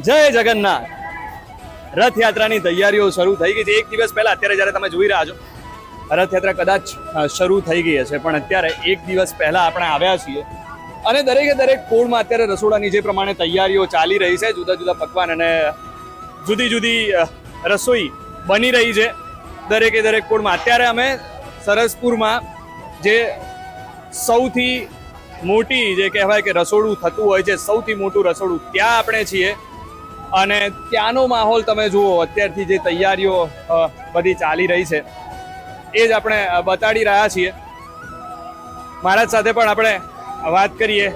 જય જગન્નાથ. રથયાત્રાની તૈયારીઓ શરૂ થઈ ગઈ છે. એક દિવસ પહેલા અત્યારે જ્યારે તમે જોઈ રહ્યા છો રથયાત્રા કદાચ શરૂ થઈ ગઈ હશે, પણ અત્યારે એક દિવસ પહેલા આપણે આવ્યા છીએ અને દરેકે દરેક કોળમાં અત્યારે રસોડાની જે પ્રમાણે તૈયારીઓ ચાલી રહી છે, જુદા જુદા પકવાન અને જુદી જુદી રસોઈ બની રહી છે દરેકે દરેક કોળમાં. અત્યારે અમે સરસપુરમાં જે સૌથી મોટી જે કહેવાય કે રસોડું થતું હોય છે, સૌથી મોટું રસોડું, ત્યાં આપણે છીએ અને ત્યાંનો માહોલ તમે જુઓ. અત્યારથી જે તૈયારીઓ બધી ચાલી રહી છે એ જ આપણે બતાડી રહ્યા છીએ. મહારાજ સાથે પણ આપણે વાત કરીએ,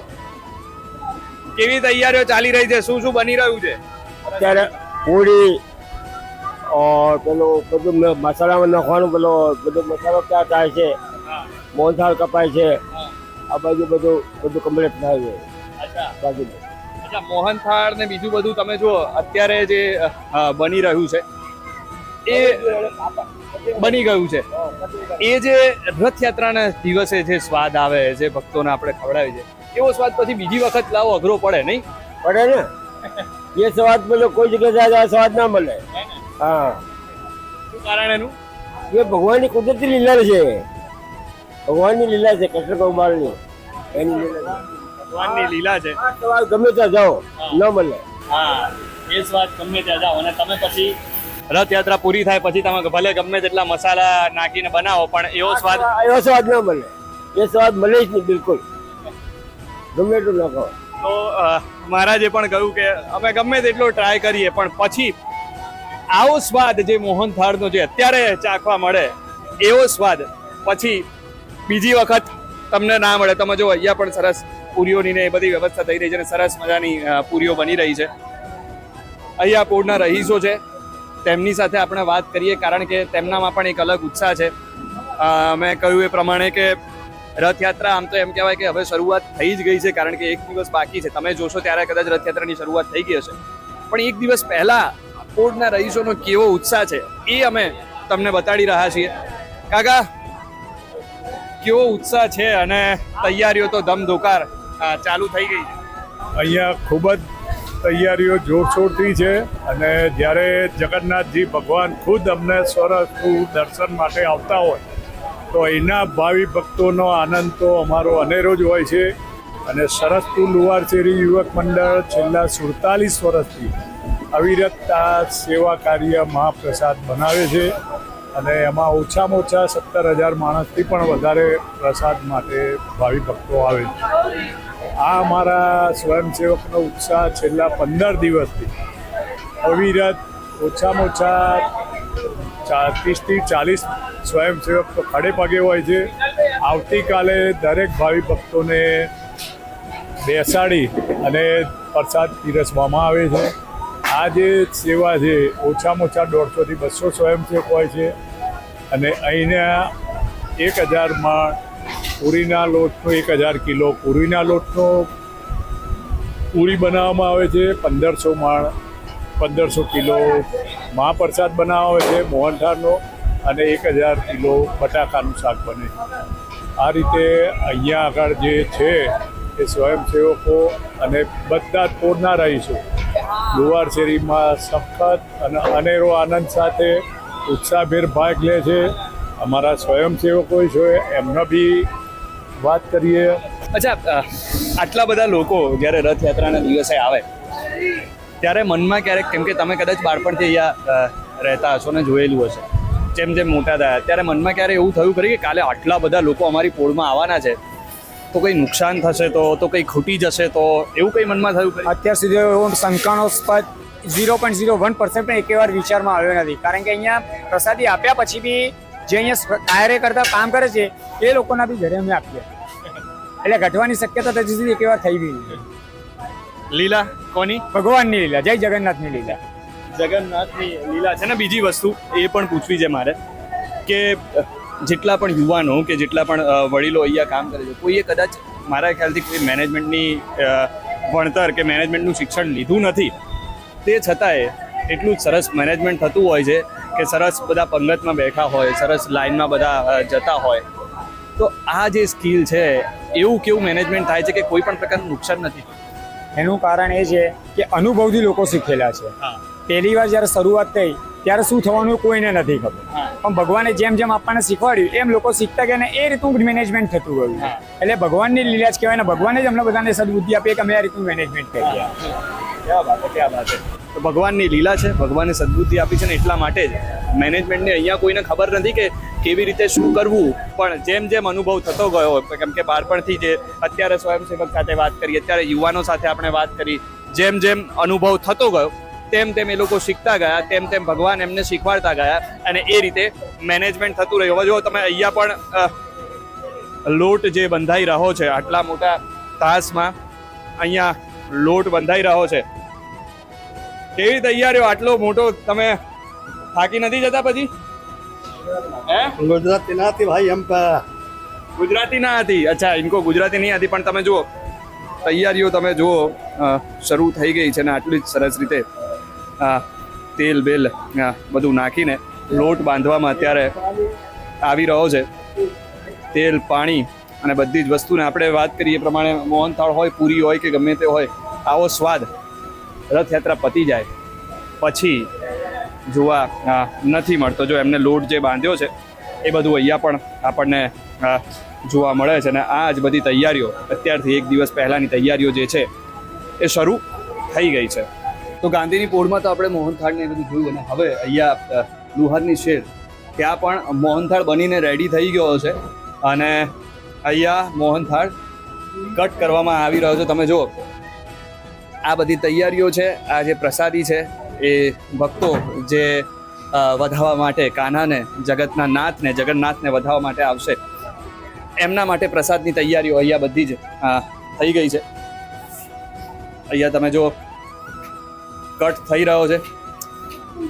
કેવી તૈયારીઓ ચાલી રહી છે, શું શું બની રહ્યું છે અત્યારે? પૂરી પેલું બધું મસાલામાં નાખવાનું, પેલો બધો મસાલો ક્યાં થાય છે, મોહનથાળ કપાય છે, આ બાજુ બધું કમ્પ્લીટ થાય છે. બાજુ અચ્છા, મોહનથાળ ને બીજું બધું તમે જુઓ અત્યારે જે બની રહ્યું છે એ બની ગયું છે. એ જે રથયાત્રાના દિવસે જે સ્વાદ આવે, જે ભક્તોને આપણે ખવડાવે છે, એવો સ્વાદ પછી બીજી વખત લાવો અઘરો પડે નહીં? પડે ને. એ સ્વાદ પેલો કોઈ જગ્યાએ જાય સ્વાદ ના મળે. હા, શું કારણ એનું? એ ભગવાનની કુદરતી લીલા છે. ભગવાનની લીલા છે, કૃષ્ણ કુમારની એની લીલા છે. ભગવાનની લીલા છે. સ્વાદ ગમે ત્યાં જાઓ ન મળે. હા, એ સ્વાદ ગમે ત્યાં જાઓ અને તમે પછી રથયાત્રા પૂરી થાય પછી તમે ભલે ગમે તેટલા મસાલા નાખીને બનાવો પણ એવો સ્વાદ ના મળે. એ સ્વાદ મળે જ નહીં બિલકુલ, ગમે એટલું નાખો. તો મહારાજે પણ કહ્યું કે અમે ગમે તેટલો ટ્રાય કરીએ પણ પછી આવો સ્વાદ જે મોહનથાળનો જે અત્યારે ચાખવા મળે એવો સ્વાદ પછી બીજી વખત તમને ના મળે. તમે જો અહીંયા પણ સરસ પૂરીઓની ને એ બધી વ્યવસ્થા થઈ રહી છે અને સરસ મજાની પૂરીઓ બની રહી છે. અહીંયા પોળના રહીશો છે, તેમની સાથે આપણે વાત કરીએ કારણ કે તેમનામાં પણ એક અલગ ઉત્સાહ છે. મેં કહ્યું એ પ્રમાણે કે રથયાત્રા આમ તો એમ કહેવાય કે હવે શરૂઆત થઈ જ ગઈ છે કારણ કે એક દિવસ બાકી છે. તમે જોશો ત્યારે કદાચ રથયાત્રાની શરૂઆત થઈ ગઈ હશે, પણ એક દિવસ પહેલા પોળના રહીશોનો કેવો ઉત્સાહ છે એ અમે તમને બતાડી રહ્યા છીએ. કાકા, કેવો ઉત્સાહ છે અને તૈયારીઓ તો ધમધોકાર ચાલુ થઈ ગઈ છે? અહીંયા ખૂબ જ તૈયારીઓ જોરશોરથી છે અને જ્યારે જગન્નાથજી ભગવાન ખુદ અમને સરસપુર દર્શન માટે આવતા હોય તો અહીંના ભાવિ ભક્તોનો આનંદ તો અમારો અનેરો જ હોય છે. અને સરસપુર લુવારશેરી યુવક મંડળ છેલ્લા 47 વર્ષથી અવિરત આ સેવા કાર્ય મહાપ્રસાદ બનાવે છે અને એમાં ઓછામાં ઓછા 17,000 માણસથી પણ વધારે પ્રસાદ માટે ભાવિ ભક્તો આવે છે. આ અમારા સ્વયંસેવકનો ઉત્સાહ છેલ્લા 15 દિવસથી અવિરત ઓછામાં ઓછા 30થી 40 સ્વયંસેવક તો ખડે પગે હોય છે. આવતીકાલે દરેક ભાવિ ભક્તોને બેસાડી અને પ્રસાદ પીરસવામાં આવે છે. આ જે સેવા છે ઓછામાં ઓછા 150થી 200 સ્વયંસેવક હોય છે અને અહીંના 1000 માં પૂરીના લોટનો 1000 કિલો પૂરીના લોટનો પૂરી બનાવવામાં આવે છે. 1500 માણ 1500 કિલો મહાપ્રસાદ બનાવવામાં આવે છે મોહનથાળનો અને 1000 કિલો બટાકાનું શાક બને. આ રીતે અહીંયા આગળ જે છે એ સ્વયંસેવકો અને બધા જ પોળના રહીશો લુવારશેરીમાં સખત અને અનેરો આનંદ સાથે ઉત્સાહભેર ભાગ લે છે. અમારા સ્વયંસેવકો છે એમનો બી વાત કરીએ. અચ્છા, આટલા બધા લોકો જ્યારે રથયાત્રાના દિવસે આવે ત્યારે મનમાં ક્યારેક, કેમ કે તમે કદાચ બાળપણથી અહીંયા રહેતા હશો ને જોયેલું હશે, જેમ જેમ મોટા થયા ત્યારે મનમાં ક્યારે એવું થયું ખરી કે કાલે આટલા બધા લોકો અમારી પોળમાં આવવાના છે તો કંઈ નુકસાન થશે તો કંઈ ખૂટી જશે તો, એવું કંઈ મનમાં થયું ખરી? અત્યાર સુધી એવો શંકાસ્પદ 0.01% પણ એક વાર વિચારમાં આવ્યો નથી. કારણ કે અહીંયા પ્રસાદી આપ્યા પછી બી જે અહીંયા કાર્ય કરતા કામ કરે છે એ લોકોના બી ઘરે અમે આપીએ, એટલે ઘટવાની શક્યતા હજી સુધી એક વાર થઈ ગઈ નથી. લીલા કોની? ભગવાનની લીલા, જય જગન્નાથની લીલા. જગન્નાથની લીલા છે ને. બીજી વસ્તુ એ પણ પૂછવી છે મારે કે જેટલા પણ યુવાનો કે જેટલા પણ વડીલો અહીંયા કામ કરે છે, કોઈએ કદાચ મારા ખ્યાલથી કોઈ મેનેજમેન્ટની ભણતર કે મેનેજમેન્ટનું શિક્ષણ લીધું નથી, તે છતાંય એટલું જ સરસ મેનેજમેન્ટ થતું હોય છે કે સરસ બધા પંગતમાં બેઠા હોય, સરસ લાઇનમાં બધા જતા હોય. તો આ જે સ્કિલ છે એવું કેવું મેનેજમેન્ટ થાય છે કે કોઈ પણ પ્રકારનું નુકસાન નથી? એનું કારણ એ છે કે અનુભવથી લોકો શીખેલા છે. પહેલી વાર જ્યારે શરૂઆત થઈ ત્યારે શું થવાનું કોઈને નથી ખબર, પણ ભગવાને જેમ જેમ આપણને શીખવાડ્યું એમ લોકો શીખતા ગયા ને એ રીતનું મેનેજમેન્ટ થતું ગયું. એટલે ભગવાનની લીલા જ કહેવાય ને, ભગવાને જ અમને બધાને સદબુદ્ધિ આપી કે અમે આ રીતનું મેનેજમેન્ટ કરીએ. ક્યાં વાત છે. તો ભગવાનની લીલા છે, ભગવાને સદબુદ્ધિ આપી છે ને એટલા માટે જ મેનેજમેન્ટને અહીંયા કોઈને ખબર નથી કે કેવી રીતે શું કરવું, પણ જેમ જેમ અનુભવ થતો ગયો, કેમ કે બાળપણથી જે અત્યારે સ્વયંસેવક સાથે વાત કરી, અત્યારે યુવાનો સાથે આપણે વાત કરી, જેમ જેમ અનુભવ થતો ગયો તેમ તેમ એ લોકો શીખતા ગયા, તેમ તેમ ભગવાન એમને શીખવાડતા ગયા અને એ રીતે મેનેજમેન્ટ થતું રહ્યું. હવે જો તમે અહીંયા પણ લોટ જે બંધાઈ રહ્યો છે, આટલા મોટા તાસમાં અહીંયા લોટ બંધાઈ રહ્યો છે, કેવી તૈયારીઓ, આટલો મોટો, તમે થાકી નથી જતા પછી? गुजराती ना थी भाई हम ગુજરાતી ના હતી? અચ્છા, ઇનકો ગુજરાતી નહીં હતી, પણ તમે જુઓ તૈયારીઓ તમે જુઓ શરૂ થઈ ગઈ છે ને આટલી જ સરસ રીતે તેલ બેલ બધું નાખીને લોટ બાંધવામાં અત્યારે આવી રહ્યો છે. તેલ, પાણી અને બધી જ વસ્તુને આપણે વાત કરીએ પ્રમાણે મોહનથાળ હોય, પૂરી હોય કે ગમે તે હોય, આવો સ્વાદ રથયાત્રા પતી જાય પછી જોવા નથી મળતો. જો એમને લોટ જે બાંધ્યો છે એ બધું અહીંયા પણ આપણને જોવા મળે છે. અને આ જ બધી તૈયારીઓ અત્યારથી એક દિવસ પહેલાંની તૈયારીઓ જે છે એ શરૂ થઈ ગઈ છે. તો ગાંધીની પોળમાં તો આપણે મોહનથાળને એ બધું જોયું, અને હવે અહીંયા લુહારની શેર ત્યાં પણ મોહનથાળ બનીને રેડી થઈ ગયો છે અને અહીંયા મોહનથાળ કટ કરવામાં આવી રહ્યો છે. તમે જુઓ આ બધી તૈયારીઓ છે. આ જે પ્રસાદી છે એ ભક્તો જે વધાવવા માટે કાન્હાને, જગતના નાથને, જગન્નાથને વધાવવા માટે આવશે એમના માટે પ્રસાદની તૈયારીઓ અહીંયા બધી જ થઈ ગઈ છે. અહીંયા તમે જો કટ થઈ રહ્યો છે.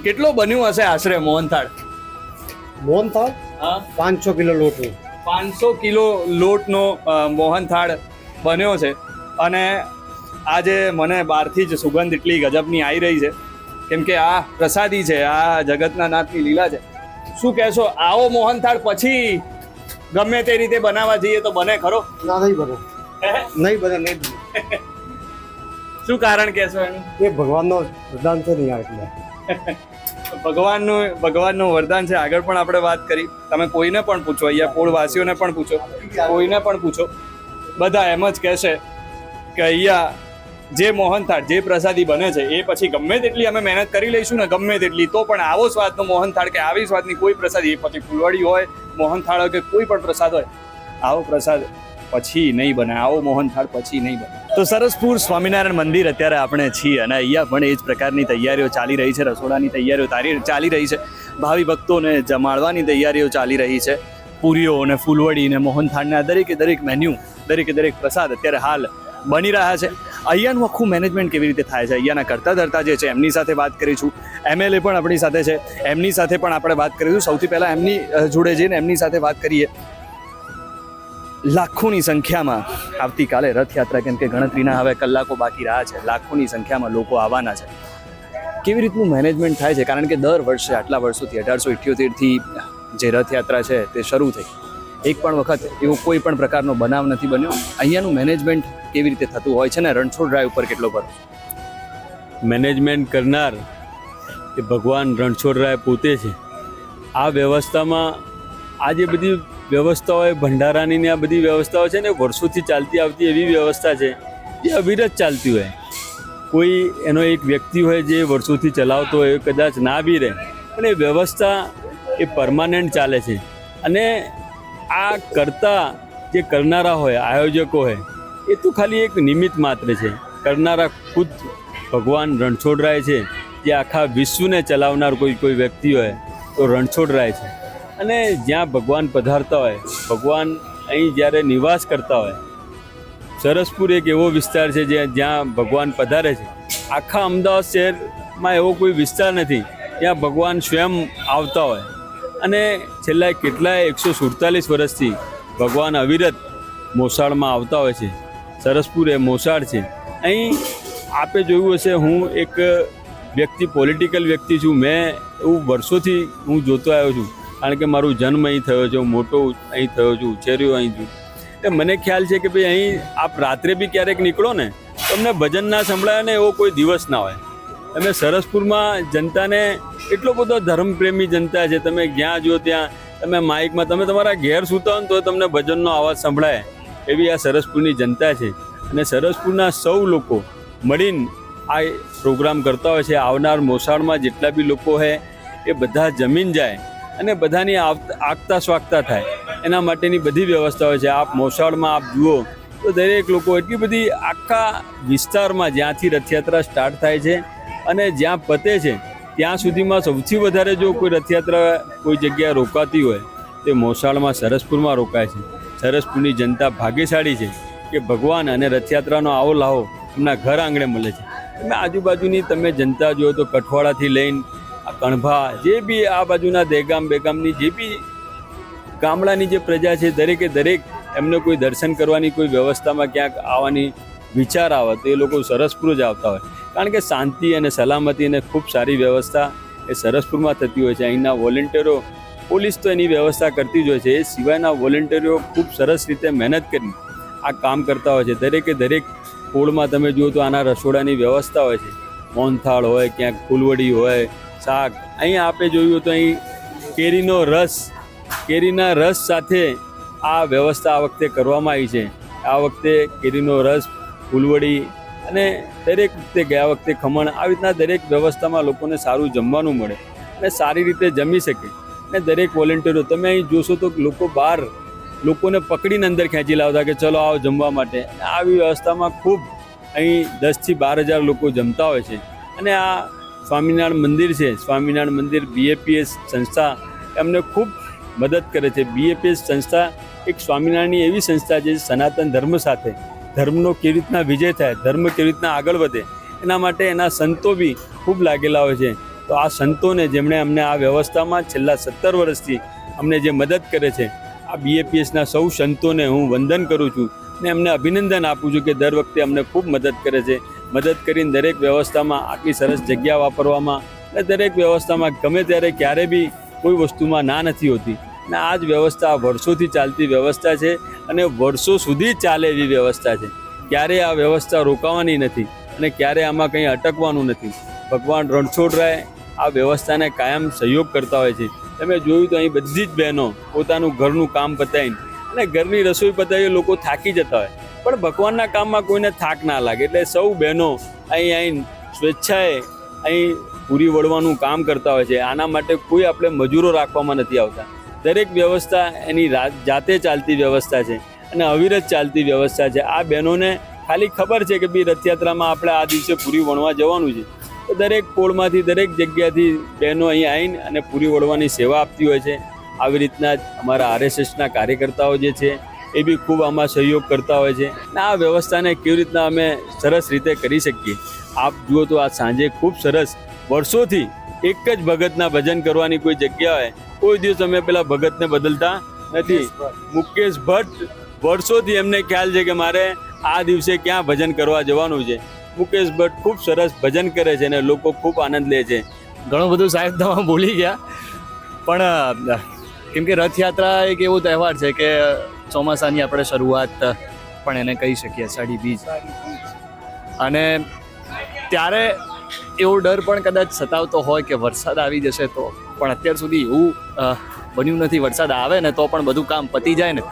કેટલો બન્યું હશે આશરે મોહનથાળ? मोहनथाल 500 किलो लोट हुई. 500 કિલો લોટનો મોહનથાળ બન્યો છે. અને આજે મને બહારથી જ સુગંધ એટલી ગજબની આવી રહી છે, કેમ કે આ પ્રસાદી છે, આ જગતના નાથની લીલા છે. શું કહેશો, આવો મોહનથાળ પછી ગમે તે રીતે બનાવવા જઈએ તો બને ખરો? ना नहीं बने, नहीं बने, नहीं बने. શું કારણ કહેશો એનું? ये भगवान नो वरदान से नहीं आया. ભગવાનનું વરદાન છે. આગળ પણ આપણે વાત કરી, તમે કોઈને પણ પૂછો, અહીંયા પોળવાસીઓને પણ પૂછો, કોઈને પણ પૂછો, બધા એમ જ કહેશે કે અહીંયા જે મોહનથાળ, જે પ્રસાદી બને છે એ પછી ગમે તેટલી અમે મહેનત કરી લઈશું ને, ગમે તેટલી, તો પણ આવો સ્વાદનો મોહનથાળ કે આવી સ્વાદની કોઈ પ્રસાદી, એ પછી ફૂલવડી હોય, મોહનથાળ હોય કે કોઈ પણ પ્રસાદ હોય, આવો પ્રસાદ પછી નહીં બને, આવો મોહનથાળ પછી નહીં બને. તો સરસપુર સ્વામિનારાયણ મંદિર અત્યારે આપણે છીએ અને અહીંયા પણ એ જ પ્રકારની તૈયારીઓ ચાલી રહી છે. રસોડાની તૈયારીઓ ચાલી રહી છે, ભાવિ ભક્તોને જમાડવાની તૈયારીઓ ચાલી રહી છે. પૂરીઓ અને ફૂલવડી ને મોહનથાળના દરેકે દરેક મેન્યુ, દરેકે દરેક પ્રસાદ અત્યારે હાલ બની રહ્યા છે. અહીંયાનું આખું મેનેજમેન્ટ કેવી રીતે થાય છે, અહીંયાના કરતા ધરતા જે છે એમની સાથે વાત કરીશું. MLA પણ આપણી સાથે છે, એમની સાથે પણ આપણે વાત કરીશું. સૌથી પહેલાં એમની જોડે જઈને એમની સાથે વાત કરીએ. લાખોની સંખ્યામાં આવતીકાલે રથયાત્રા, કેમ કે ગણતરીના હવે કલાકો બાકી રહ્યા છે, લાખોની સંખ્યામાં લોકો આવવાના છે. કેવી રીતનું મેનેજમેન્ટ થાય છે? કારણ કે દર વર્ષે આટલા વર્ષોથી 1878થી જે રથયાત્રા છે તે શરૂ થઈ, એક પણ વખત એવો કોઈ પણ પ્રકારનો બનાવ નથી બન્યો. અહીંયાનું મેનેજમેન્ટ કેવી રીતે થતું હોય છે ને રણછોડ રાય ઉપર કેટલો ભરોસો? મેનેજમેન્ટ કરનાર એ ભગવાન રણછોડરાય પોતે છે. આ વ્યવસ્થામાં આ જે બધી વ્યવસ્થાઓ, ભંડારાની ને આ બધી વ્યવસ્થાઓ છે ને, વર્ષોથી ચાલતી આવતી એવી વ્યવસ્થા છે જે અવિરત ચાલતી હોય. કોઈ એનો એક વ્યક્તિ હોય જે વર્ષોથી ચલાવતો હોય, કદાચ ના બી રહે, પણ એ વ્યવસ્થા એ પરમાનન્ટ ચાલે છે. અને આ કરતા જે કરનારા હોય, આયોજકો હોય, એ તો ખાલી એક નિમિત્ત માત્ર છે. કરનારા ખુદ ભગવાન રણછોડરાય છે. જે આખા વિશ્વને ચલાવનાર કોઈ વ્યક્તિ હોય તો રણછોડરાય છે. અને જ્યાં ભગવાન પધારતા હોય, ભગવાન અહીં જ્યારે નિવાસ કરતા હોય, સરસપુર એક એવો વિસ્તાર છે જ્યાં ભગવાન પધારે છે. આખા અમદાવાદ શહેરમાં એવો કોઈ વિસ્તાર નથી ત્યાં ભગવાન સ્વયં આવતા હોય. અને છેલ્લા કેટલાય 147 વર્ષથી ભગવાન અવિરત મોસાળમાં આવતા હોય છે. સરસપુર એ મોસાળ છે. અહીં આપે જોયું હશે, હું એક વ્યક્તિ, પોલિટિકલ વ્યક્તિ છું. મેં એવું વર્ષોથી હું જોતો આવ્યો છું, કારણ કે મારો જન્મ અહીં થયો છે, હું મોટો અહીં થયો છું, ઉછેર્યો અહીં છું. એટલે મને ખ્યાલ છે કે ભાઈ અહીં આપ રાત્રે બી ક્યારેક નીકળો ને તમને ભજન ના સંભળાય ને એવો કોઈ દિવસ ના હોય. તમે સરસપુરમાં જનતાને એટલો બધો ધર્મપ્રેમી જનતા છે, તમે જ્યાં જો ત્યાં તમે માઇકમાં તમે તમારા ઘેર સૂતા હો ને તો તમને ભજનનો અવાજ સંભળાય એવી આ સરસપુરની જનતા છે. અને સરસપુરના સૌ લોકો મળીને આ પ્રોગ્રામ કરતા હોય છે. આવનાર મોસાળમાં જેટલા બી લોકો છે એ બધા જમીન જાય અને બધાની આગતા સ્વાગતા થાય એના માટેની બધી વ્યવસ્થા હોય છે. આપ મોસાળમાં આપ જુઓ તો દરેક લોકો એટલી બધી આખા વિસ્તારમાં જ્યાંથી રથયાત્રા સ્ટાર્ટ થાય છે અને જ્યાં પતે છે ત્યાં સુધીમાં સૌથી વધારે જો કોઈ રથયાત્રા કોઈ જગ્યાએ રોકાતી હોય તે મોસાળમાં સરસપુરમાં રોકાય છે. સરસપુરની જનતા ભાગ્યશાળી છે કે ભગવાન અને રથયાત્રાનો આવો લાવો એમના ઘર આંગણે મળે છે. તમે આજુબાજુની તમે જનતા જુઓ તો કઠવાડાથી લઈને આ કણભા જે બી આ બાજુના દેગામ બેગામની જે બી ગામડાની જે પ્રજા છે દરેકે દરેક એમને કોઈ દર્શન કરવાની કોઈ વ્યવસ્થામાં ક્યાંક આવવાની વિચાર આવે તો એ લોકો સરસપુર જ આવતા હોય. કારણ કે શાંતિ અને સલામતી અને ખૂબ સારી વ્યવસ્થા એ સરસપુરમાં થતી હોય છે. અહીંના વોલેન્ટિયરો પોલીસ તો એની વ્યવસ્થા કરતી જ હોય છે, એ સિવાયના વોલેન્ટિયરો ખૂબ સરસ રીતે મહેનત કરી આ કામ કરતા હોય છે. દરેકે દરેક પોળમાં તમે જુઓ તો આના રસોડાની વ્યવસ્થા હોય છે. મોહનથાળ હોય, ક્યાંક ફૂલવડી હોય, શાક. અહીં આપે જોયું તો અહીં કેરીના રસ સાથે આ વ્યવસ્થા આ વખતે કરવામાં આવી છે. આ વખતે કેરીનો રસ, ફૂલવડી અને દરેક વખતે ગયા વખતે ખમણ, આવી રીતના દરેક વ્યવસ્થામાં લોકોને સારું જમવાનું મળે અને સારી રીતે જમી શકે. અને દરેક વોલેન્ટિયરો તમે અહીં જોશો તો લોકો બહાર લોકોને પકડીને અંદર ખેંચી લાવતા કે ચલો આવો જમવા માટે. આવી વ્યવસ્થામાં ખૂબ અહીં 10,000 થી 12,000 લોકો જમતા હોય છે. અને આ સ્વામિનારાયણ મંદિર છે, સ્વામિનારાયણ મંદિર BAPS સંસ્થા એમને ખૂબ મદદ કરે છે. BAPS સંસ્થા એક સ્વામિનારાયણની એવી સંસ્થા છે સનાતન ધર્મ સાથે ધર્મનો કેવી રીતના વિજય થાય, ધર્મ કેવી રીતના આગળ વધે એના માટે એના સંતો બી ખૂબ લાગેલા હોય છે. તો આ સંતોને જેમણે અમને આ વ્યવસ્થામાં છેલ્લા 17 વર્ષથી અમને જે મદદ કરે છે આ BAPSના સૌ સંતોને હું વંદન કરું છું અને એમને અભિનંદન આપું છું કે દર વખતે અમને ખૂબ મદદ કરે છે. મદદ કરીને દરેક વ્યવસ્થામાં આટલી સરસ જગ્યા વાપરવામાં અને દરેક વ્યવસ્થામાં ગમે ત્યારે ક્યારે બી કોઈ વસ્તુમાં ના નથી હોતી. અને આ જ વ્યવસ્થા વર્ષોથી ચાલતી વ્યવસ્થા છે અને વર્ષો સુધી ચાલે એવી વ્યવસ્થા છે. ક્યારે આ વ્યવસ્થા રોકાવાની નથી અને ક્યારે આમાં કંઈ અટકવાનું નથી. ભગવાન રણછોડરાય આ વ્યવસ્થાને કાયમ સહયોગ કરતા હોય છે. તમે જોયું તો અહીં બધી જ બહેનો પોતાનું ઘરનું કામ પતાવીને અને ઘરની રસોઈ પતાવી લોકો થાકી જતા હોય પણ ભગવાનના કામમાં કોઈને થાક ના લાગે એટલે સૌ બહેનો અહીં સ્વેચ્છાએ અહીં પૂરી વળવાનું કામ કરતા હોય છે. આના માટે કોઈ આપણે મજૂરો રાખવામાં નથી આવતા. દરેક વ્યવસ્થા એની જાતે ચાલતી વ્યવસ્થા છે અને અવિરત ચાલતી વ્યવસ્થા છે. આ બહેનોને ખાલી ખબર છે કે બી રથયાત્રામાં આપણે આ દિવસે પૂરી વણવા જવાનું છે તો દરેક પોળમાંથી દરેક જગ્યાથી બહેનો અહીં આવીને અને પૂરી વળવાની સેવા આપતી હોય છે. આવી રીતના જ અમારા RSSના કાર્યકર્તાઓ જે છે એ બી ખૂબ આમાં સહયોગ કરતા હોય છે અને આ વ્યવસ્થાને કેવી રીતના અમે સરસ રીતે કરી શકીએ. આપ જુઓ તો આ સાંજે ખૂબ સરસ વર્ષોથી એક જ ભગતના ભજન કરવાની કોઈ જગ્યા હોય કોઈ દિવસ અમે પેલા ભગતને બદલતા નથી. મુકેશ ભટ્ટ વર્ષોથી એમને ખ્યાલ છે કે મારે આ દિવસે ક્યાં ભજન કરવા જવાનું છે. મુકેશ ભટ્ટ ખૂબ સરસ ભજન કરે છે અને લોકો ખૂબ આનંદ લે છે. ઘણું બધું સાહેબ તમે ભૂલી ગયા પણ કેમ કે રથયાત્રા એક એવો તહેવાર છે કે ચોમાસાની આપણે શરૂઆત પણ એને કહી શકીએ, અષાઢી બીજ. અને ત્યારે એવો ડર પણ કદાચ સતાવતો હોય કે વરસાદ આવી જશે તો, પણ અત્યાર સુધી એવું બન્યું નથી. વરસાદ આવે ને તો પણ બધું કામ પતી જાય ને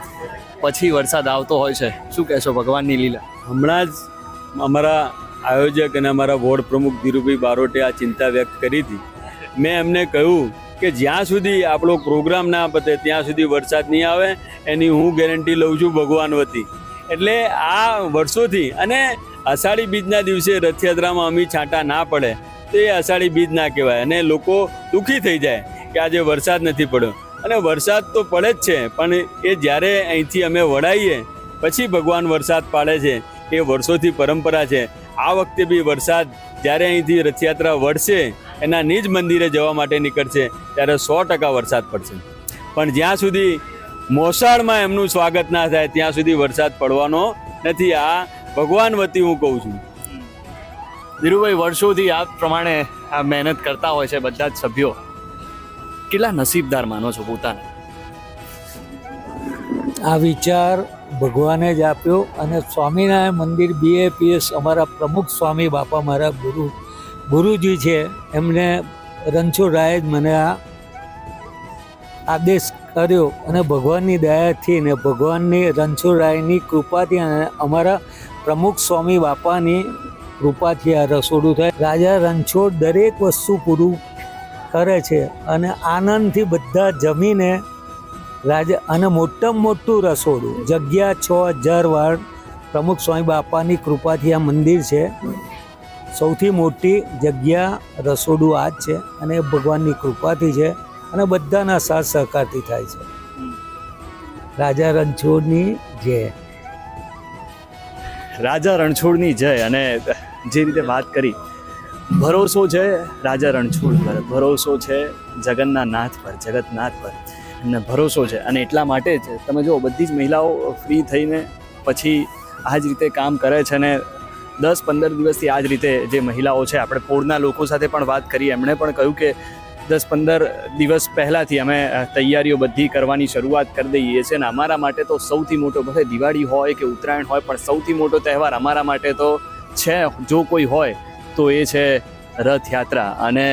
પછી વરસાદ આવતો હોય છે. શું કહેશો, ભગવાનની લીલા? હમણાં જ અમારા આયોજક અને અમારા વોર્ડ પ્રમુખ ધીરુભાઈ બારોટે આ ચિંતા વ્યક્ત કરી હતી. મેં એમને કહ્યું કે જ્યાં સુધી આપણો પ્રોગ્રામ ના પતે ત્યાં સુધી વરસાદ નહીં આવે એની હું ગેરંટી લઉં છું ભગવાન વતી. એટલે આ વર્ષોથી અને અષાઢી બીજના દિવસે રથયાત્રામાં અમી છાંટા ના પડે તો એ અષાઢી બીજ ના કહેવાય અને લોકો દુઃખી થઈ જાય કે આજે વરસાદ નથી પડ્યો. અને વરસાદ તો પડે જ છે પણ એ જ્યારે અહીંથી અમે વળાઈએ પછી ભગવાન વરસાદ પાડે છે. એ વર્ષોથી પરંપરા છે. આ વખતે બી વરસાદ જ્યારે અહીંથી રથયાત્રા વળશે એના નિજ મંદિરે જવા માટે નીકળશે ત્યારે 100% વરસાદ પડશે. પણ જ્યાં સુધી મોસાળમાં એમનું સ્વાગત ના થાય ત્યાં સુધી વરસાદ પડવાનો નથી. આ ભગવાન વતી હું કહું છું. ધીરુભાઈ, વર્ષોથી આ પ્રમાણે આ મહેનત કરતા હોય છે બધા જ સભ્યો. કેટલા નસીબદાર માનો છો પોતાને? આ વિચાર ભગવાને જ આપ્યો. અને સ્વામિનારાયણ મંદિર BAPS અમારા પ્રમુખ સ્વામી બાપા મારા ગુરુજી છે, એમને રણછોડ રાયે જ મને આ આદેશ કર્યો. અને ભગવાનની દયાથી ને ભગવાનની રણછોડ રાયની કૃપાથી અને અમારા પ્રમુખ સ્વામી બાપાની કૃપાથી આ રસોડું થાય. રાજા રણછોડ દરેક વસ્તુ પૂરું કરે છે અને આનંદથી બધા જમીને રાજા. અને મોટામાં મોટું રસોડું, જગ્યા 6000 વાળ, પ્રમુખ સ્વામી બાપાની કૃપાથી આ મંદિર છે. સૌથી મોટી જગ્યા રસોડું આ જ છે અને ભગવાનની કૃપાથી છે અને બધાના સાથ સહકારથી થાય છે. રાજા રણછોડની જય. રાજા રણછોડની જય. અને જે રીતે વાત કરી, ભરોસો છે રાજા રણછોડ પર, ભરોસો છે જગન્ના નાથ પર, જગતનાથ પર એમને ભરોસો છે. અને એટલા માટે જ તમે જો બધી જ મહિલાઓ ફ્રી થઈને પછી આ જ રીતે કામ કરે છે. અને 10-15 દિવસથી આ જ રીતે જે મહિલાઓ છે, આપણે પોળના લોકો સાથે પણ વાત કરી, એમણે પણ કહ્યું કે 10-15 દિવસ પહેલાંથી અમે તૈયારીઓ બધી કરવાની શરૂઆત કરી દઈએ છીએ. અને અમારા માટે તો સૌથી મોટો, ભલે દિવાળી હોય કે ઉત્તરાયણ હોય, પણ સૌથી મોટો તહેવાર અમારા માટે તો છે, જો કોઈ હોય તો એ છે રથયાત્રા. અને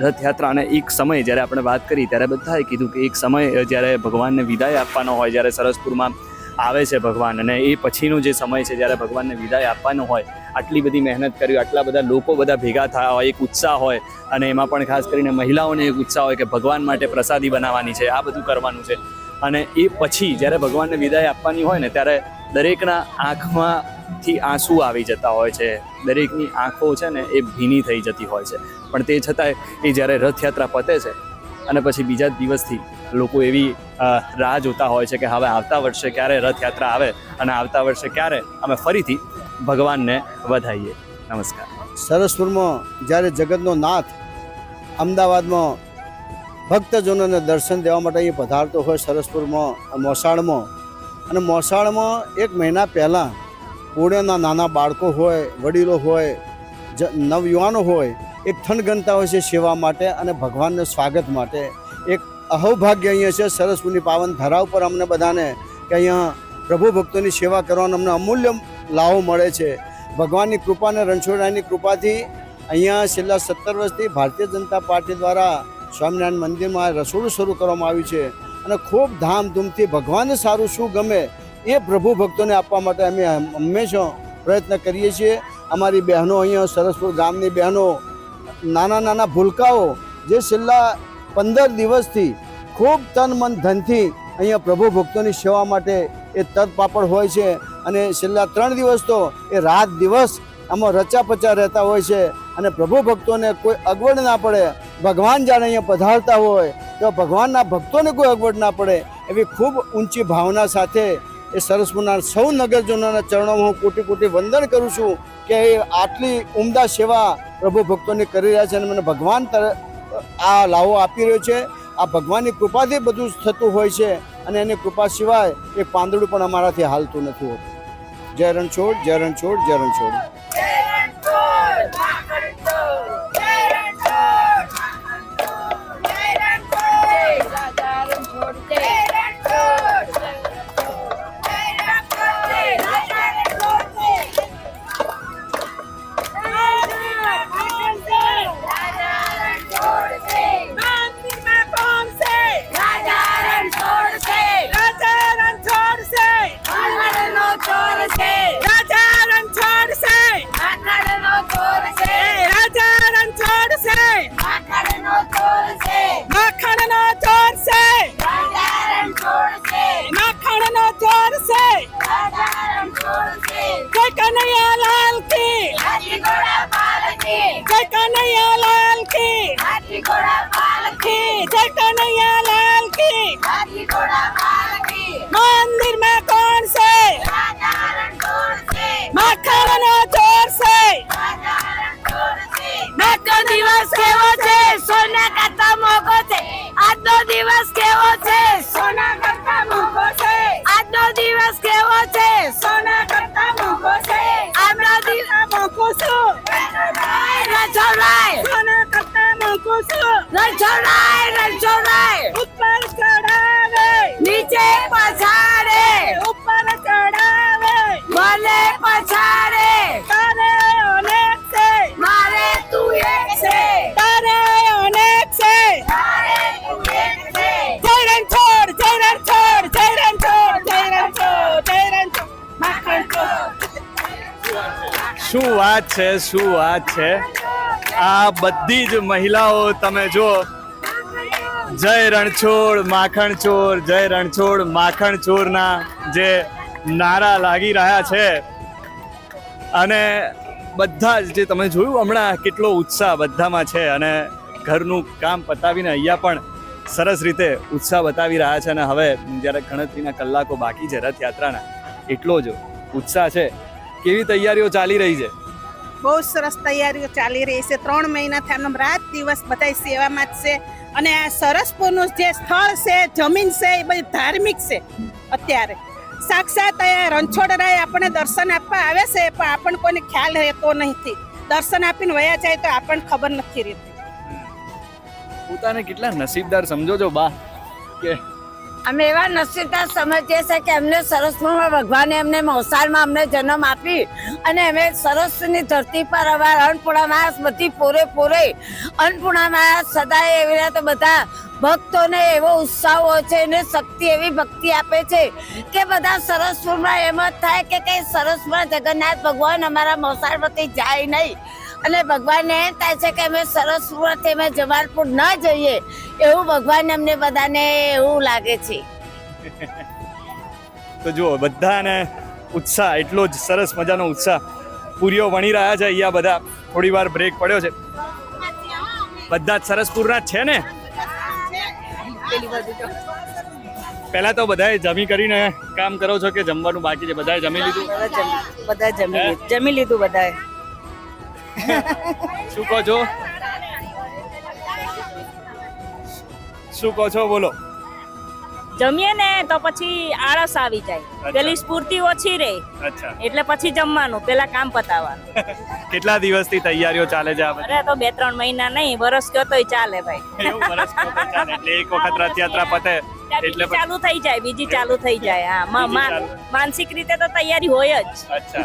રથયાત્રા, અને એક સમય જ્યારે આપણે વાત કરી ત્યારે બધાએ કીધું કે એક સમય જ્યારે ભગવાનને વિદાય આપવાનો હોય, જ્યારે સરસપુરમાં આવે છે ભગવાન, અને એ પછીનો જે સમય છે જ્યારે ભગવાનને વિદાય આપવાનો હોય, આટલી બધી મહેનત કરી, આટલા બધા લોકો બધા ભેગા થયા હોય, એક ઉત્સાહ હોય. અને એમાં પણ ખાસ કરીને મહિલાઓને એક ઉત્સાહ હોય કે ભગવાન માટે પ્રસાદી બનાવવાની છે, આ બધું કરવાનું છે. અને એ પછી જ્યારે ભગવાનને વિદાય આપવાની હોય ને, ત્યારે દરેકના આંખમાંથી આંસુ આવી જતા હોય છે, દરેકની આંખો છે ને એ ભીની થઈ જતી હોય છે. પણ તે છતાંય એ જ્યારે રથયાત્રા પતે છે અને પછી બીજા જ દિવસથી લોકો એવી રાહ જોતા હોય છે કે હવે આવતા વર્ષે ક્યારે રથયાત્રા આવે અને આવતા વર્ષે ક્યારે અમે ફરીથી ભગવાનને વધાઈએ. નમસ્કાર. સરસપુરમાં જ્યારે જગતનો નાથ અમદાવાદમાં ભક્તજનોને દર્શન દેવા માટે અહીં પધારતો હોય સરસપુરમાં મોસાળમાં, અને મોસાળમાં 1 મહિના પહેલાં પુણ્યના નાના બાળકો હોય, વડીલો હોય, નવયુવાનો હોય, એક થનગનતા હોય છે સેવા માટે અને ભગવાનના સ્વાગત માટે. એક અહોભાગ્ય અહીંયા છે સરસપુરની પાવન ધરા ઉપર અમને બધાને કે અહીંયા પ્રભુ ભક્તોની સેવા કરવાનો અમને અમૂલ્ય લાભો મળે છે. ભગવાનની કૃપા અને રણછોડરાયની કૃપાથી અહીંયા છેલ્લા 17 વર્ષથી ભારતીય જનતા પાર્ટી દ્વારા સ્વામિનારાયણ મંદિરમાં રસોડું શરૂ કરવામાં આવ્યું છે. અને ખૂબ ધામધૂમથી ભગવાનને સારું શું ગમે એ પ્રભુ ભક્તોને આપવા માટે અમે હંમેશા પ્રયત્ન કરીએ છીએ. અમારી બહેનો અહીંયા સરસપુર ગામની બહેનો, નાના નાના ભૂલકાઓ જે છેલ્લા 15 દિવસથી ખૂબ તન મન ધનથી અહીંયા પ્રભુ ભક્તોની સેવા માટે એ તત્પાપડ હોય છે. અને છેલ્લા 3 દિવસ તો એ રાત દિવસ આમાં રચાપચા રહેતા હોય છે. અને પ્રભુ ભક્તોને કોઈ અગવડ ના પડે, ભગવાન જ્યારે અહીંયા પધારતા હોય તો ભગવાનના ભક્તોને કોઈ અગવડ ના પડે, એવી ખૂબ ઊંચી ભાવના સાથે એ સરસપુરના સૌ નગરજનોના ચરણોમાં હું કોટી કોટી વંદન કરું છું કે એ આટલી ઉમદા સેવા પ્રભુ ભક્તોને કરી રહ્યા છે. અને મને ભગવાન આ લાવો આપી રહ્યો છે. આ ભગવાનની કૃપાથી બધું જ થતું હોય છે. અને એની કૃપા સિવાય એક પાંદડું પણ અમારાથી હાલતું નથી હોતું. જય રણછોડ, જય રણછોડ, જય રણછોડ. मंदिर में कौन से मक्खन चोर से આજનો દિવસ કેવો છે સોના કરતા મોંઘો છે. આજનો દિવસ કેવો છે સોના કરતા મોંઘો છે. આજનો દિવસ કેવો છે સોના કરતા મોંઘો છે. આજનો દિવસ મોંઘો છું રણછોડરાય સોના કરતા મોંઘો છું રણછોડરાય ઉપર ચડાવે નીચે પછાડે ઉપર ચડાવે શું વાત છે, શું વાત છે. આ બધી જ મહિલાઓ તમે જો જય રણછોડ માખણ ચોર, જય રણછોડ માખણ ચોરના જે નારા લાગી રહ્યા છે અને બધા જ જે તમે જોયું હમણાં કેટલો ઉત્સાહ બધામાં છે અને ઘરનું કામ પતાવીને અહીંયા પણ સરસ રીતે ઉત્સાહ બતાવી રહ્યા છે અને હવે જ્યારે ગણતરીના કલાકો બાકી છે રથયાત્રાના એટલો જ ઉત્સાહ છે. કેવી તૈયારીઓ ચાલી રહી છે? બહુ સરસ તૈયારીઓ ચાલી રહી છે. 3 મહિનાથી આમ રાત દિવસ બધા સેવામાં જ છે અને આ સરસપુરનું જે સ્થળ છે, જમીન છે, એ બધી ધાર્મિક છે. અત્યારે સાક્ષાત અહીંયા રણછોડરાય આપણને દર્શન આપવા આવે છે પણ આપણને કોઈને ખ્યાલ રહેતો નથી. દર્શન આપીને વયા જાય તો આપણને ખબર નથી રહેતી. પોતાને કેટલા નસીબદાર સમજો છો બા કે અમે એવા નસીબદાર સમજીએ છીએ કે અમને સરસપુરમાં ભગવાને અમને મોસાળમાં અમને જન્મ આપી અને અમે સરસની ધરતી પર હવે અન્નપૂર્ણામાં બધી પૂરેપૂરે અન્નપૂર્ણામાં સદાય એવી રીતે બધા ભક્તોને એવો ઉત્સાહ હોય છે અને શક્તિ એવી ભક્તિ આપે છે કે બધા સરસપુરમાં એમ જ થાય કે કઈ સરસપુરમાં જગન્નાથ ભગવાન અમારા મોસાળમાંથી જાય નહીં અને ભગવાનને એમ થાય છે કે અમે સરસપુરથી અમે જમાલપુર ન જઈએ એવું ભગવાન અમને બધાને એવું લાગે છે. તો જુઓ બધાને ઉત્સાહ એટલો જ સરસ મજાનો ઉત્સાહ પૂરીઓ વણી રહ્યા છે અહીંયા બધા. થોડી વાર બ્રેક પડ્યો છે. બધા જ સરસપુરના જ છે ને? પહેલા તો બધાએ જમી કરીને કામ કરો છો કે જમવાનું બાકી છે? બધાએ જમી લીધું? બધા જમી લીધું બધાએ. શું કહો છો? શું કહો છો? બોલો. જમીએ ને તો પછી આળસ આવી જાય, પેલી સ્ફૂર્તિ ઓછી રહે અચ્છા, એટલે પછી જમવાનું, પેલા કામ પતાવવાનું. કેટલા દિવસથી તૈયારીઓ ચાલે છે આ બધી? અરે તો 2-3 મહિના નહીં, વરસ કયો તોય ચાલે ભાઈ. એવું વરસ તો ચાલે એટલે એક વખત રથયાત્રા પતે એટલે બીજી ચાલુ થઈ જાય, બીજી ચાલુ થઈ જાય. હા, માનસિક રીતે તો તૈયારી હોય જ. અચ્છા.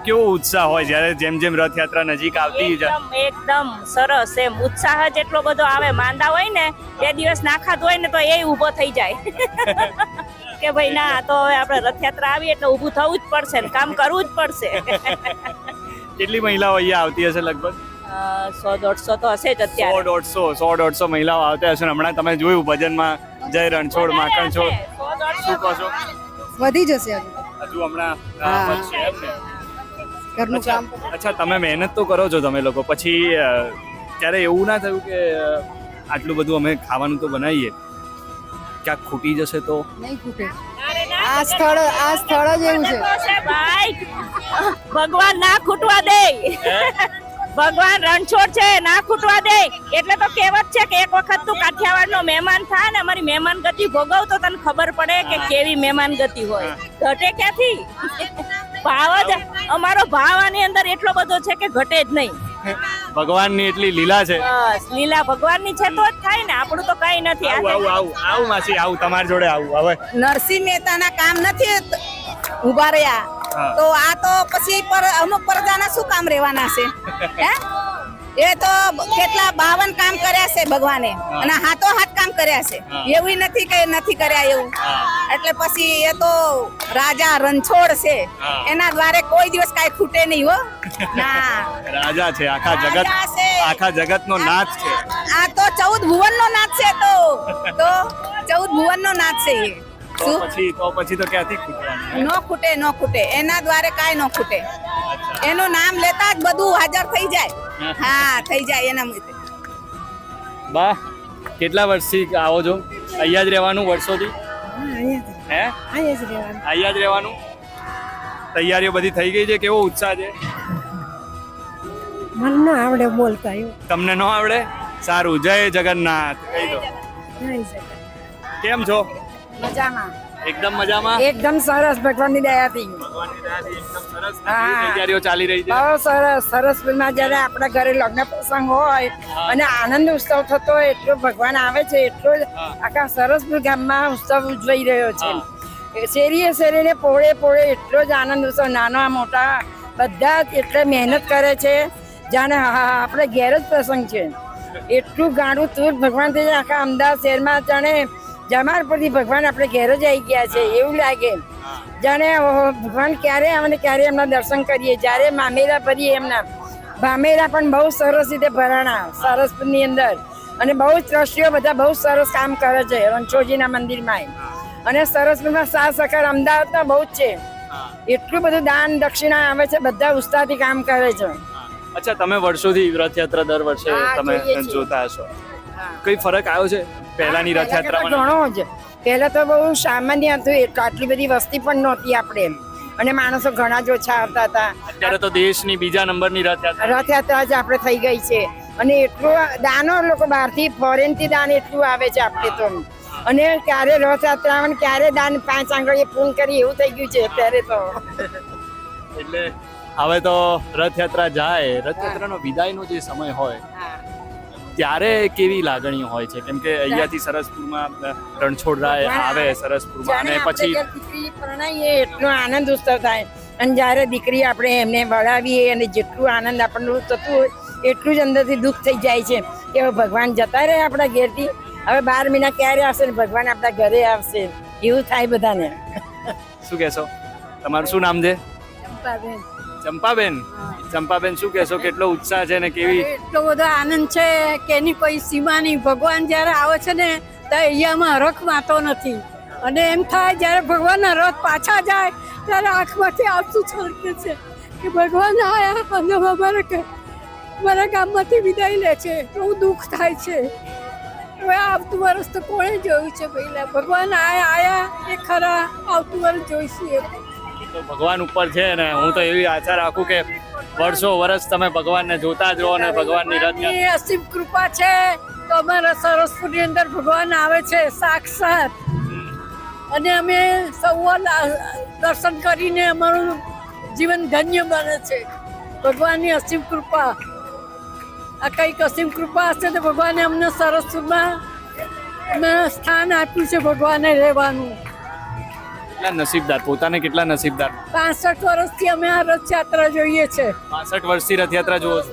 કેવો ઉત્સાહ હોય જ્યારે જેમ જેમ રથયાત્રા નજીક આવતી જાય? એકદમ સરસ. એમ ઉત્સાહ જ એટલો બધો આવે. માંદા હોય ને 2 દિવસ ના ખાધું હોય ને તો એ ઊભો થઈ જાય કે ભાઈ ના, તો હવે આપણે રથયાત્રા આવી એટલે ઊભું થવું જ પડશે ને કામ કરવું જ પડશે. કેટલી મહિલાઓ અહીંયા આવતી હશે લગભગ? 100-150 તો હશે જ અત્યારે. 100-150 મહિલાઓ આવતી હશે. હમણાં તમે જોયું ભજનમાં જય રણછોડ માખણ છોડ. શું કહો છો? વધી જશે હજુ હમણાં વધશે એમ ને? ઘરનું કામ. અચ્છા, તમે મહેનત તો કરો છો તમે લોકો, પછી ત્યારે એવું ના થયું કે આટલું બધું અમે ખાવાનું તો બનાવીએ, ક્યાંક ખૂટી જશે તો? નહીં ખૂટે. આ સ્થળ જ એવું છે ભાઈ, ભગવાન ના ખૂટવા દે. ભગવાન રણછોડ છે, ના ખૂટવા દે. એટલે તો કહેવત છે કે એક વખત તું કાઠિયાવાડનો મહેમાન થા ને અમારી મહેમાન ગતિ ભોગવ તો તને ખબર પડે કે કેવી મહેમાન ગતિ હોય. ઘટે ક્યાંથી? ભાવ જ અમારો ભાવ આની અંદર એટલો બધો છે કે ઘટે જ નહીં. ભગવાનની એટલી લીલા છે. બસ લીલા ભગવાનની છે તો જ થાય ને, આપણું તો કઈ નથી. આવું માસી, આવું તમારી જોડે આવું. હવે નરસિંહ મહેતાના કામ નથી ઉભા રહ્યા તો આ તો પછી અમુક પ્રજાના શું કામ રહેવાના છે? હે, એ તો કેટલા 52 કામ કર્યા છે ભગવાને અને હાથો હાથ કામ કર્યા છે. એવું નથી કે નથી કર્યા એવું. એટલે પછી એ તો રાજા રણછોડ છે, એના દ્વારે કોઈ દિવસ કાંઈ ખૂટે નહીં હો. ના, રાજા છે, આખા જગતનો નાથ છે. આ તો 14 ભુવનનો નાથ છે. તો 14 ભુવનનો નાથ છે એ. તો પછી તો ક્યાંથી ખૂટવાનું? ન ખૂટે. એના દ્વારે કાંઈ ન ખૂટે. એનું નામ લેતા જ બધું હાજર થઈ જાય. હા, થઈ જાય એના માટે. બા, કેટલા વર્ષથી આવો છો? અહીંયા જ રહેવાનું વર્ષોથી? હે, અહીંયા જ રહેવાનું. તૈયારીઓ બધી થઈ ગઈ છે? કેવો ઉત્સાહ છે? મને ન આવડે બોલતા. તમને ન આવડે? સારું. જય જગન્નાથ કહી દો. કેમ છો? મજામાં, એકદમ મજામાં. એકદમ સરસ. ભગવાનની દયાથી ભગવાનની દયાથી એકદમ સરસ તૈયારીઓ ચાલી રહી છે. બહુ સરસ. સરસપુરમાં જ્યારે આપણા ઘરે લગ્ન પ્રસંગ હોય અને આનંદ ઉત્સવ થતો હોય એટલો ભગવાન આવે છે, એટલો આખા સરસપુર ગામમાં ઉત્સવ ઉજવાઈ રહ્યો છે. શેરીએ શેરીને પોળે એટલો જ આનંદ ઉત્સવ, નાના મોટા બધા જ એટલે મહેનત કરે છે. જાણે આપણે ઘેર જ પ્રસંગ છે એટલું ગાડું તું ભગવાન થઈ જાય. આખા અમદાવાદ શહેરમાં જાણે જમાલપુરથી ભગવાન આપણે ઘેર જ આવી ગયા છે એવું લાગે. જાણે ભગવાન ક્યારે આવે ને ક્યારે એમના દર્શન કરીએ. જ્યારે મામેરા ભરીએ એમના ભામેરા પણ બહુ સરસ રીતે ભરાણા સરસપુરની અંદર, અને બહુ જ ટ્રસ્ટીઓ બધા બહુ સરસ કામ કરે છે રણછોડજીના મંદિરમાં. અને સરસપુરમાં સાથ સહકાર અમદાવાદમાં બહુ જ છે. એટલું બધું દાન દક્ષિણા આવે છે, બધા ઉત્સાહથી કામ કરે છે. અચ્છા, તમે વર્ષોથી રથયાત્રા દર વર્ષે હા, તમે જોઈએ છીએ. જોતા હશો. કઈ ફરક આવ્યો છે પહેલાની પહેલા કરતાં રથયાત્રામાં? ઘણો જ. પહેલા તો બહુ સામાન્ય હતું, આટલી બધી વસ્તી પણ નહોતી આપણે, અને માણસો ઘણા જ ઓછા આવતા હતા. અત્યારે તો દેશની બીજા નંબરની રથયાત્રા. રથયાત્રા જ આપણે થઈ ગઈ છે, અને એટલું દાનો લોકો બહારથી ફોરેનથી દાન એટલું આવે છે આપણે તો. અને ક્યારે રથયાત્રા આવે ને ક્યારે દાન 5 આંગળીએ પૂર્ણ કરી એવું થઈ ગયું છે અત્યારે તો. એટલે હવે તો રથયાત્રા જાય, રથયાત્રાનો વિદાયનો જે સમય હોય ત્યારે કેવી લાગણીઓ હોય છે? કેમ કે અહીંયાથી સરસપુરમાં રણછોડરાય આવે સરસપુરમાં, અને જાણે આપણે પછી જ્યારે દીકરી પરણાવીએ એટલો આનંદ ઉત્સવ થાય, અને જ્યારે દીકરી આપણે એમને વળાવીએ અને જેટલું આનંદ આપણને થતું હોય એટલું જ અંદરથી દુઃખ થઈ જાય છે કે હવે ભગવાન જતા રહે આપણા ઘેરથી. હવે 12 મહિના ક્યારે આવશે ને ભગવાન આપણા ઘરે આવશે, એવું થાય બધાને. શું કહેશો? તમારું શું નામ છે? ચંપાબેન. ચંપાબેન, શું કહેશો? કેટલો ઉત્સાહ છે ને કેવી? એટલો બધો આનંદ છે કે એની કોઈ સીમા નહીં. ભગવાન જ્યારે આવે છે ને તો અહીંયામાં હરખ માતો નથી, અને એમ થાય જ્યારે ભગવાનના રથ પાછા જાય ત્યારે આંખમાંથી આંસુ છલકે છે કે ભગવાન આયા અને મારા ગામમાંથી વિદાય લે છે. બહુ દુઃખ થાય છે. હવે આવતું વર્ષ તો કોણે જોયું છે પહેલા? ભગવાન આયા એ ખરા, આવતું વર્ષ જોઈશું. તો ભગવાન ઉપર છે ને, હું તો એવી આશા રાખું કે વર્ષો વર્ષ તમે ભગવાનને જોતા જ રહો અને ભગવાનની રથયાત્રા. ભગવાનની અસીમ કૃપા છે તો અમારા સરસપુરની અંદર ભગવાન આવે છે સાક્ષાત, અને અમે સૌ દર્શન કરીને અમારું જીવન ધન્ય બને છે. ભગવાનની અસીમ કૃપા, આ કંઈક અસીમ કૃપા હશે તો ભગવાને અમને સરસપુરમાં સ્થાન આપ્યું છે ભગવાને રહેવાનું. કેટલા નસીબદાર, પોતાને કેટલા નસીબદાર. 65 વર્ષથી અમે આ રથયાત્રા જોઈએ છે. 65 વર્ષથી રથયાત્રા જુઓ છો?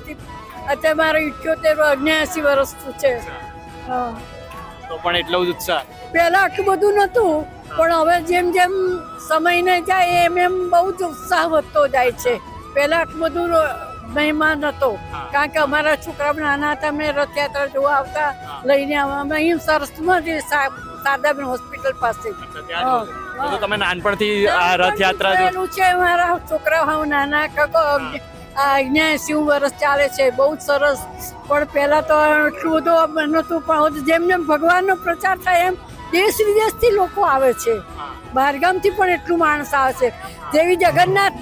અત્યારે મારે 78 79 વર્ષનું છે. તો પણ એટલો જ ઉત્સાહ? પહેલા આટલું બધું નહોતું, પણ હવે જેમ જેમ સમયને જાય એમ એમ બહુ જ ઉત્સાહ વધતો જાય છે. પહેલા આટલું બધું મહેમાન હતો, કારણ કે અમારા છોકરા નાના હતા, અમે રથયાત્રા જોવા આવતા લઈને અમે અહીં સરસમાં જે શારદાબેન હોસ્પિટલ પાસે. તો તમે નાનપણથી આ રથયાત્રા જોયેલું છે. મારા છોકરા હવે નાના કાકો 79 વર્ષ ચાલે છે. બહુ જ સરસ. પણ પહેલા તો એટલું બધું નહોતું, પણ જેમ જેમ ભગવાનનો પ્રચાર થાય એમ દેશ વિદેશથી લોકો આવે છે, બહારગામથી પણ એટલું માણસ આવે છે. જેવી જગન્નાથ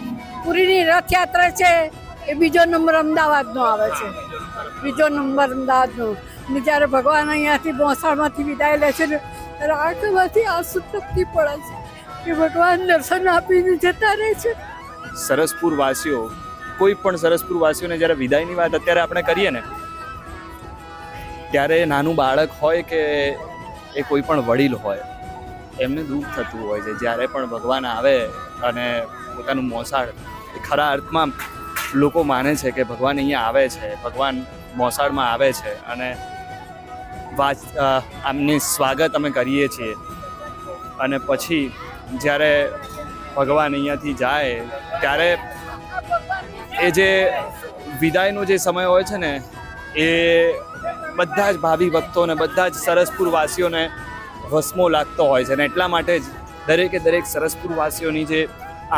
પુરીની રથયાત્રા છે એ બીજો નંબર અમદાવાદનો આવે છે, બીજો નંબર અમદાવાદનો. અને જ્યારે ભગવાન અહીંયાથી મોસાળમાંથી વિદાય લે છે ને ત્યારે આંખમાંથી આંસુ ટપકી પડે છે કે ભગવાન દર્શન આપીને જતા રહે છે. સરસપુર વાસીઓ, કોઈ પણ સરસપુર વાસીઓને જ્યારે વિદાયની વાત અત્યારે આપણે કરીએ ને, ત્યારે નાનું બાળક હોય કે એ કોઈ પણ વડીલ હોય, એમને દુઃખ થતું હોય છે. જ્યારે પણ ભગવાન આવે અને પોતાનું મોસાળ, ખરા અર્થમાં લોકો માને છે કે ભગવાન અહીંયા આવે છે, ભગવાન મોસાળમાં આવે છે, અને આમની સ્વાગત અમે કરીએ છીએ. અને પછી જ્યારે ભગવાન અહીંયાથી જાય ત્યારે એ જે વિદાયનો જે સમય હોય છે ને, એ બધા જ ભાવિ ભક્તોને, બધા જ સરસપુર વાસીઓને વસમો લાગતો હોય છે. અને એટલા માટે જ દરેકે દરેક સરસપુર વાસીઓની જે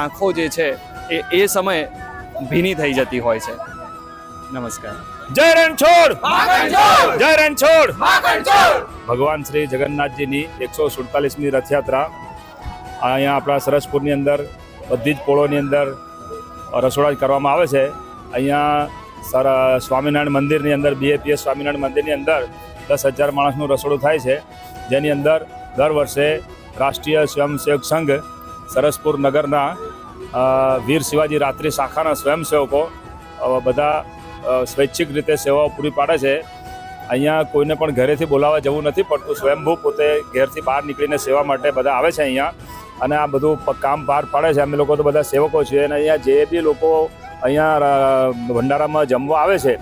આંખો જે છે એ સમયે ભીની થઈ જતી હોય છે. નમસ્કાર. જય રણછોડ! જય રણછોડ! ભગવાન શ્રી જગન્નાથજીની 147મી રથયાત્રા અહીંયા આપણા સરસપુરની અંદર બધી જ પોળોની અંદર રસોડા કરવામાં આવે છે. અહીંયા સ્વામિનારાયણ મંદિરની અંદર, BAPS સ્વામિનારાયણ મંદિરની અંદર 10,000 માણસનું રસોડું થાય છે, જેની અંદર દર વર્ષે રાષ્ટ્રીય સ્વયંસેવક સંઘ સરસપુર નગરના વીર શિવાજી રાત્રિ શાખાના સ્વયંસેવકો બધા સ્વૈચ્છિક રીતે સેવાઓ પૂરી પાડે છે. અહીંયા કોઈને પણ ઘરેથી બોલાવવા જવું નથી પડતું. સ્વયંભૂ પોતે ઘેરથી બહાર નીકળીને સેવા માટે બધા આવે છે અહીંયા, અને આ બધું કામ પાર પાડે છે. અમે લોકો તો બધા સેવકો છીએ, અને અહીંયા જે બી લોકો અહીંયા ભંડારામાં જમવા આવે છે,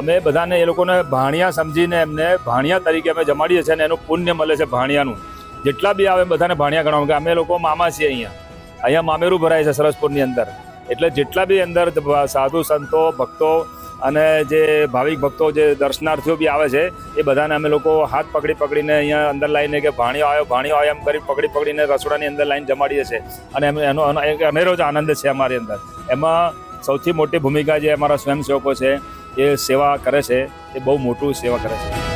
અમે બધાને એ લોકોને ભાણિયા સમજીને એમને ભાણિયા તરીકે અમે જમાડીએ છીએ, અને એનું પુણ્ય મળે છે ભાણિયાનું. જેટલા બી આવે બધાને ભાણિયા ગણવાનું, કે અમે લોકો મામા છીએ અહીંયા, અહીંયા મામેરું ભરાય છે સરસપુરની અંદર. એટલે જેટલા બી અંદર સાધુ સંતો ભક્તો અને જે ભાવિક ભક્તો જે દર્શનાર્થીઓ બી આવે છે એ બધાને અમે લોકો હાથ પકડીને અહીંયા અંદર લાવીને કે ભાણિયો આવ્યો એમ કરી પકડીને રસોડાની અંદર લાઈન જમાડીએ છીએ. અને એનો એક અનેરો જ આનંદ છે અમારી અંદર. એમાં સૌથી મોટી ભૂમિકા જે અમારા સ્વયંસેવકો છે એ સેવા કરે છે, એ બહુ મોટું સેવા કરે છે.